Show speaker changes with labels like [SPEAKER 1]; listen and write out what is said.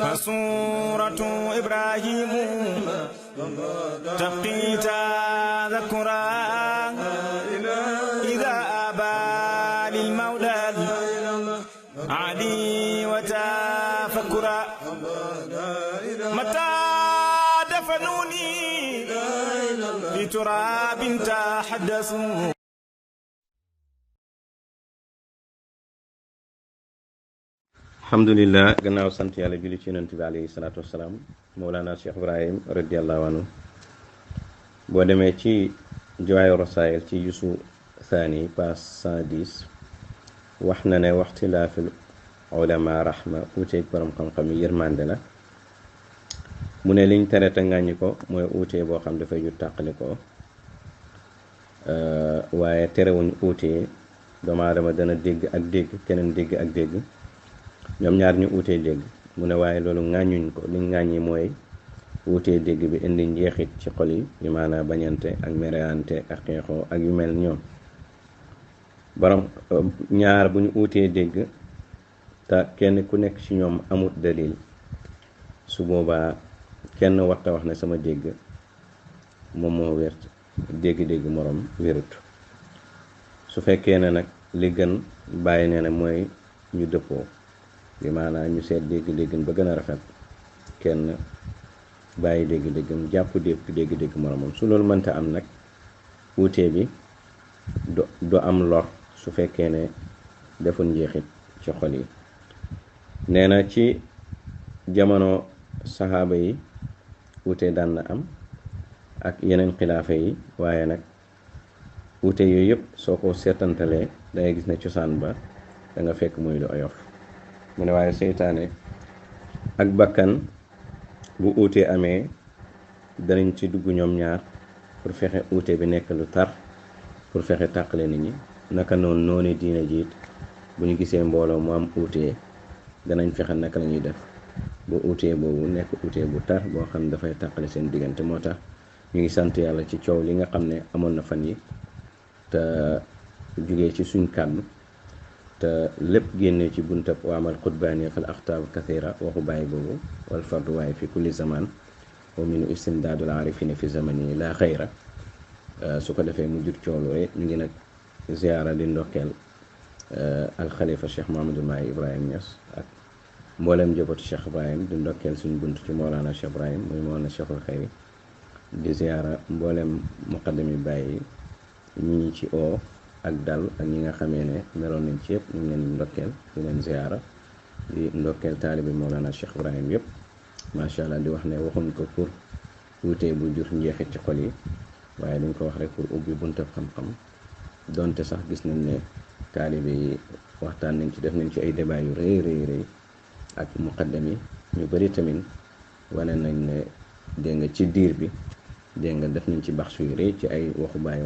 [SPEAKER 1] فسورة إبراهيم تبقي تذكرا إذا أبى للمولى علي وتفكرا متى دفنوني في تراب تحدثوا.
[SPEAKER 2] alhamdulillah gannaaw sant yàlla julli ci yonent bi alayhi salaatu wassalaam Mawlana Cheikh Ibrahim radiallahu anhu boo demee ci Jawahir Rasail ci yusu thani page 110 wax na ne waxtilaafil ulama rahma uuteeg borom xam-xam yi yërmande la mu ne liñ tere te ngàññi ko mooy uutee boo xam dafay jur tàqali ko waaye terewuñ uutee doomu aadama dana dégg ak dégg keneen dégg ak dégg ñoom ñaar ñu uutee dégg mu ne waaye loolu ŋàññuñ ko liñ ŋàññi mooy uutee dégg bi indi njeexit ci xol yi yu maanaa bañante ak mereyante ak xeexoo ak yu mel ñoom borom ñaar bu ñu uutee dégg te kenn ku nekk ci ñoom amut dalil su boobaa kenn waxta wax ne sama dégg moom moo wér dégg-dégg morom wérut su fekkee ne nag li gën bàyyi nee na mooy ñu dëppoo bi maanaam ñu seet dégg-déggam ba gën a rafet kenn bàyyi dégg-déggam jàpp dégg-dégg moromam su loolu mënta am nag wuutee bi du am lor su fekkee ne deful njeexit ci xol yi. nee na ci jamono saxaaba yi wuutee daan na am ak yeneen xilaafa yi waaye nag wuute yooyu yëpp soo ko seetantalee dangay gis ne cosaan ba da nga fekk muy lu oyof. mu ne waaye seytaane ak bakkan bu uutee amee danañ ci dugg ñoom ñaar pour fexe uute bi nekk lu tar pour fexe tàqale nit ñi naka noonu diine jiit bu ñu gisee mbooloo mu am uutee danañ fexe naka la ñuy def bu uutee boobu nekk uutee bu tar boo xam ne dafay tàqale seen diggante. moo tax ñu ngi sant yàlla ci coow li nga xam ne amoon na fan yi te jugee ci suñ kàddu te lépp génne ci buntab waamal xutbaani fal axtaab kathira waxu bàyyi boobu wal fardu waaye fi kulli zaman wa minu istimdaadul arifina fi zamani la xayra. su ko defee mu jur coolu rek ñu ngi nag ziyaara di ndokkeel alxalifa Cheikh Mouhamadul Mahi Ibrahim Niass ak mboolem njabootu Cheikh Ibrahim di ndokkeel suñ bunt ci Mawlana Cheikh Ibrahim muy Mawlana Cheikhul Xayri di ziyaara mboolem muqaddami bàyyi ñi ci oo ak dal ak ñi nga xamee ne meroon nañ ci yëpp ñu ngi leen ndokkeel di leen ziyaara di ndokkeel taalibi Mawlana Cheikh Ibrahim yëpp macha allah di wax ne waxuñ ko pour wuutee bu jur njeexit ci xol yi waaye dañ ko wax rek pour ubbi buntab xam-xam donte sax gis nañ ne taalibe yi waxtaan nañ ci def nañ ci ay débat yu rëy ak muqaddam yi ñu bari tamit wane nañ ne dégg nga ci diir bi dégg nga def nañ ci baxsu yu rëy ci ay waxu bàyyi